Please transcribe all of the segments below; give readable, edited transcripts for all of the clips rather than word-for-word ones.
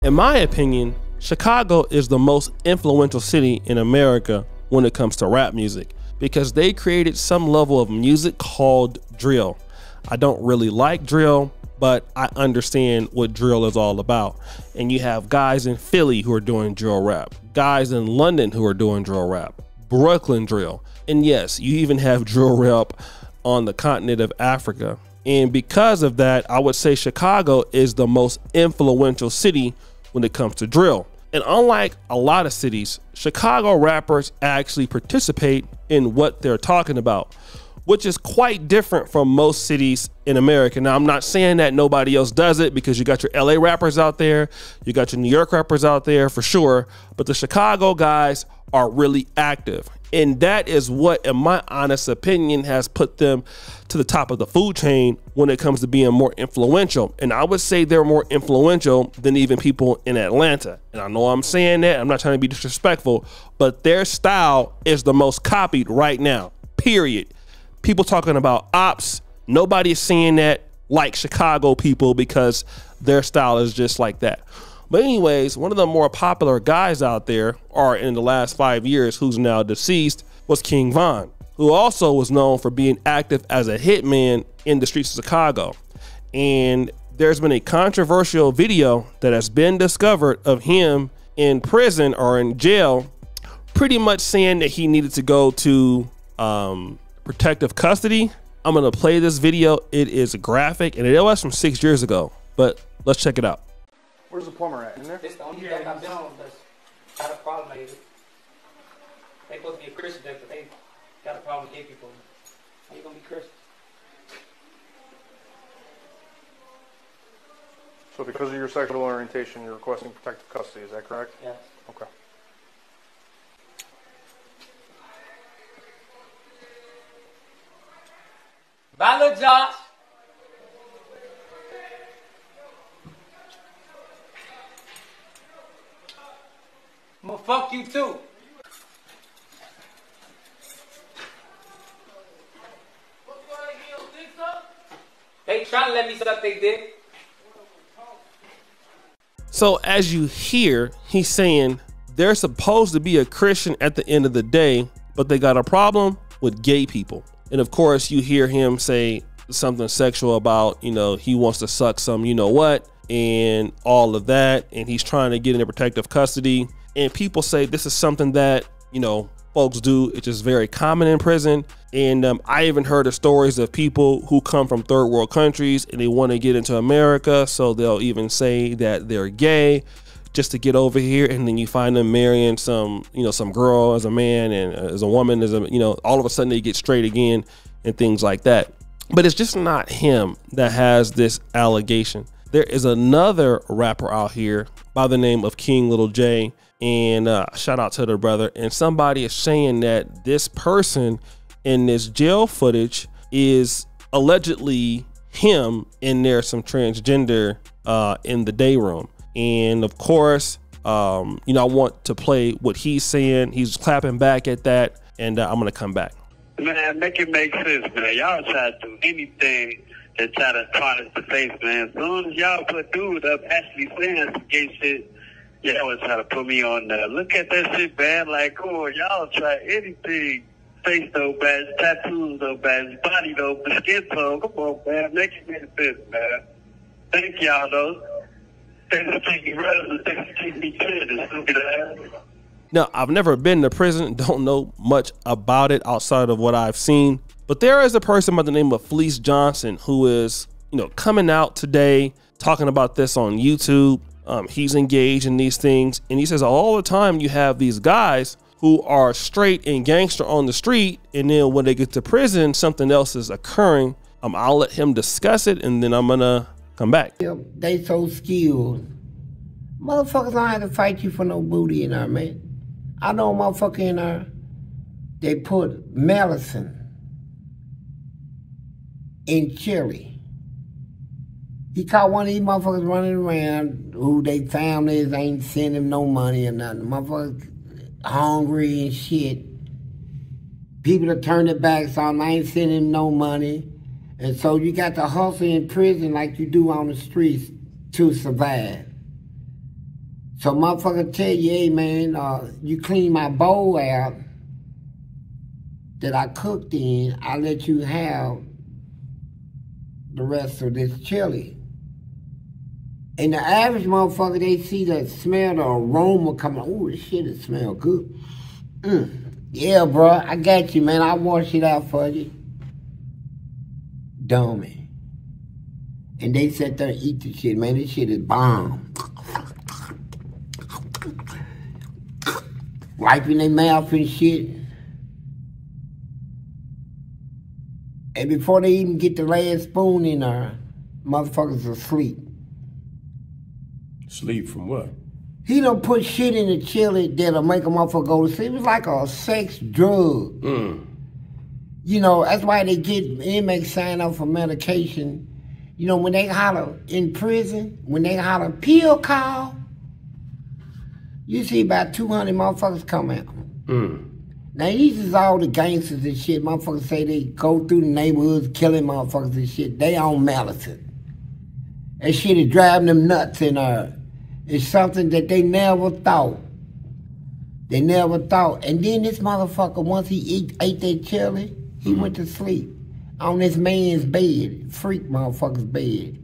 In my opinion, Chicago is the most influential city in America when it comes to rap music because they created some level of music called drill. I don't really like drill, but I understand what drill is all about. And you have guys in Philly who are doing drill rap, guys in London who are doing drill rap, Brooklyn drill. And yes, you even have drill rap on the continent of Africa. And because of that, I would say Chicago is the most influential city when it comes to drill. And unlike a lot of cities, Chicago rappers actually participate in what they're talking about, which is quite different from most cities in America. Now, I'm not saying that nobody else does it because you got your LA rappers out there, you got your New York rappers out there for sure, but the Chicago guys are really active. And that is what, in my honest opinion, has put them to the top of the food chain when it comes to being more influential. And I would say they're more influential than even people in Atlanta. And I know I'm saying that, I'm not trying to be disrespectful, but their style is the most copied right now, period. People talking about ops, nobody is saying that like Chicago people because their style is just like that. But anyways, one of the more popular guys out there, or in the last 5 years, who's now deceased, was King Von, who also was known for being active as a hitman in the streets of Chicago. And there's been a controversial video that has been discovered of him in prison or in jail, pretty much saying that he needed to go to protective custody. I'm gonna play this video. It is graphic and it was from 6 years ago, but let's check it out. Where's the plumber at? In there? It's the only thing I've been on that's got a problem with it. They supposed to be a Christian, but they got a problem with gay people. How you gonna be Christian? So because of your sexual orientation, you're requesting protective custody, is that correct? Yes. Okay. Bye, Lil Josh. I'm gonna fuck you too. They trying to let me suck they dick. So as you hear, he's saying they're supposed to be a Christian at the end of the day, but they got a problem with gay people. And of course you hear him say something sexual about, you know, he wants to suck some, you know what, and all of that. And he's trying to get into protective custody. And people say this is something that, you know, folks do. It's just very common in prison. And I even heard of stories of people who come from third world countries and they want to get into America. So they'll even say that they're gay just to get over here. And then you find them marrying some, you know, some girl as a man and as a woman, as a, you know, all of a sudden they get straight again and things like that. But it's just not him that has this allegation. There is another rapper out here by the name of Lil Jay. And shout out to the brother. And somebody is saying that this person in this jail footage is allegedly him, and there's some transgender in the day room. And of course, you know, I want to play what he's saying. He's clapping back at that, and I'm gonna come back. Man, make it make sense, man. Y'all try to do anything to try to tarnish the face, man. As soon as y'all put dude up actually saying some gay shit, y'all was trying to put me on there. Look at that shit, man. Like, come on, y'all try anything. Face no bad, tattoos no bad, body no, skin tone. Come on, man. Make it make sense, man. Thank y'all, though. Thanks for taking me stupid ass. Now, I've never been to prison, don't know much about it outside of what I've seen. But there is a person by the name of Fleece Johnson who is, you know, coming out today talking about this on YouTube. He's engaged in these things, and he says all the time you have these guys who are straight and gangster on the street, and then when they get to prison, something else is occurring. I'll let him discuss it, and then I'm gonna come back. They so skilled. Motherfuckers don't have to fight you for no booty in there, man. I know a motherfucker in there, they put medicine in chili. He caught one of these motherfuckers running around who they families ain't sending him no money or nothing. Motherfuckers hungry and shit. People that turn their backs on, I ain't sending him no money. And so you got to hustle in prison like you do on the streets to survive. So motherfucker tell you, hey man, you clean my bowl out that I cooked in, I let you have the rest of this chili. And the average motherfucker, they see the smell, the aroma coming, oh, this shit, it smell good. Yeah, bro, I got you, man. I'll wash it out for you. Dummy. And they sit there and eat the shit, man. This shit is bomb. Wiping their mouth and shit. And before they even get the last spoon in there, motherfuckers asleep. Sleep from what? He done put shit in the chili that'll make a motherfucker go to sleep. It was like a sex drug. You know, that's why they get inmates sign up for medication. You know, when they holler in prison, when they holler pill call, you see about 200 motherfuckers come out. Now, these is all the gangsters and shit. Motherfuckers say they go through the neighborhoods killing motherfuckers and shit. They on medicine. That shit is driving them nuts in there. It's something that they never thought. They never thought. And then this motherfucker, once he ate that chili, he went to sleep on this man's bed, freak motherfucker's bed.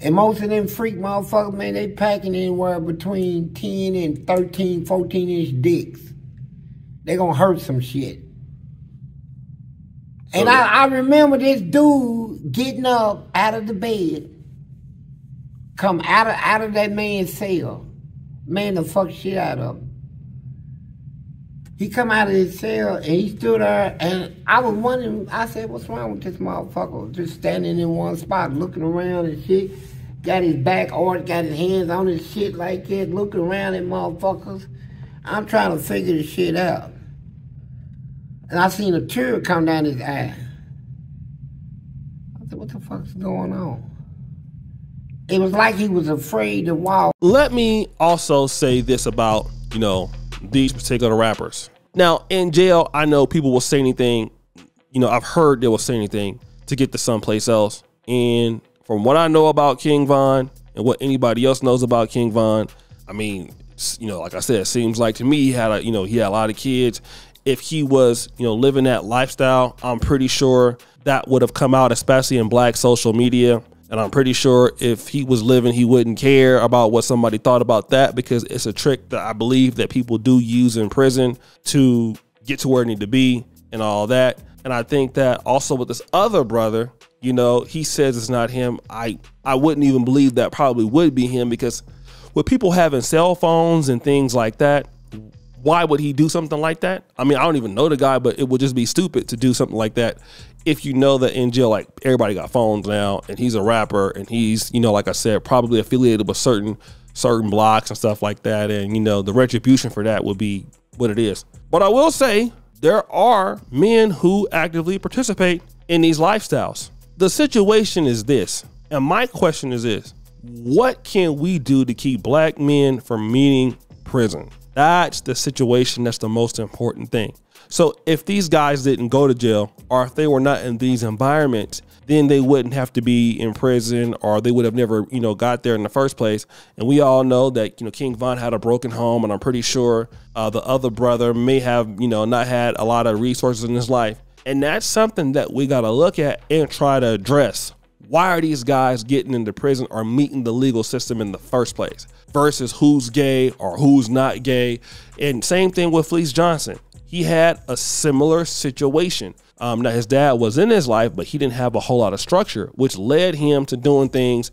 And most of them freak motherfuckers, man, they packing anywhere between 10 and 13, 14-inch dicks. They gonna hurt some shit. And I remember this dude getting up out of the bed, come out of that man's cell. Man, the fuck shit out of him. He come out of his cell and he stood there and I was wondering, I said, what's wrong with this motherfucker? Just standing in one spot, looking around and shit. Got his back arched, got his hands on his shit like that, looking around at motherfuckers. I'm trying to figure this shit out. And I seen a tear come down his eye. I said, what the fuck's going on? It was like he was afraid to walk. Let me also say this about, you know, these particular rappers. Now, in jail, I know people will say anything, you know, I've heard they will say anything to get to someplace else. And from what I know about King Von and what anybody else knows about King Von, I mean, you know, like I said, it seems like to me he had a lot of kids. If he was, you know, living that lifestyle, I'm pretty sure that would have come out, especially in black social media. And I'm pretty sure if he was living, he wouldn't care about what somebody thought about that, because it's a trick that I believe that people do use in prison to get to where they need to be and all that. And I think that also with this other brother, you know, he says it's not him. I wouldn't even believe that probably would be him, because with people having cell phones and things like that, why would he do something like that? I mean, I don't even know the guy, but it would just be stupid to do something like that if you know that in jail, like, everybody got phones now and he's a rapper and he's, you know, like I said, probably affiliated with certain blocks and stuff like that. And, you know, the retribution for that would be what it is. But I will say there are men who actively participate in these lifestyles. The situation is this, and my question is this: what can we do to keep black men from meeting prison? That's the situation. That's the most important thing. So if these guys didn't go to jail, or if they were not in these environments, then they wouldn't have to be in prison, or they would have never, you know, got there in the first place. And we all know that, you know, King Von had a broken home, and I'm pretty sure the other brother may have, you know, not had a lot of resources in his life. And that's something that we got to look at and try to address. Why are these guys getting into prison or meeting the legal system in the first place versus who's gay or who's not gay? And same thing with Fleece Johnson. He had a similar situation. Now, his dad was in his life, but he didn't have a whole lot of structure, which led him to doing things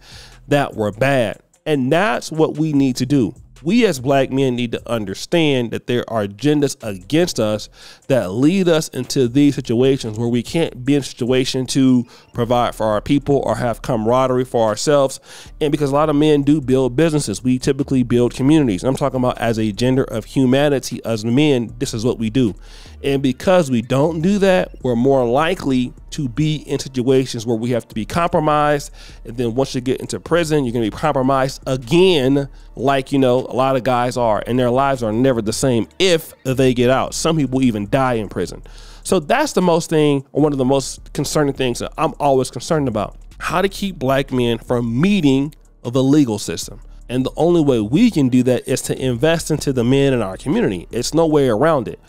that were bad. And that's what we need to do. We as black men need to understand that there are agendas against us that lead us into these situations where we can't be in a situation to provide for our people or have camaraderie for ourselves. And because a lot of men do build businesses, we typically build communities. I'm talking about as a gender of humanity, as men, this is what we do. And because we don't do that, we're more likely to be in situations where we have to be compromised. And then once you get into prison, you're going to be compromised again, like, you know, a lot of guys are, and their lives are never the same if they get out. Some people even die in prison. So that's the most thing, or one of the most concerning things that I'm always concerned about: how to keep black men from meeting the legal system. And the only way we can do that is to invest into the men in our community. It's no way around it.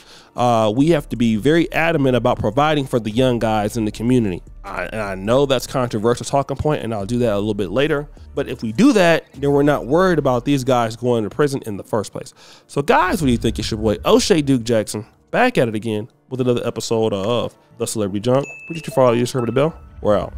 We have to be very adamant about providing for the young guys in the community. And I know that's a controversial talking point, and I'll do that a little bit later. But if we do that, then we're not worried about these guys going to prison in the first place. So guys, what do you think? It's your boy O'Shea Duke Jackson back at it again with another episode of The Celebrity Junk. Appreciate you for all you just heard the bell. We're out.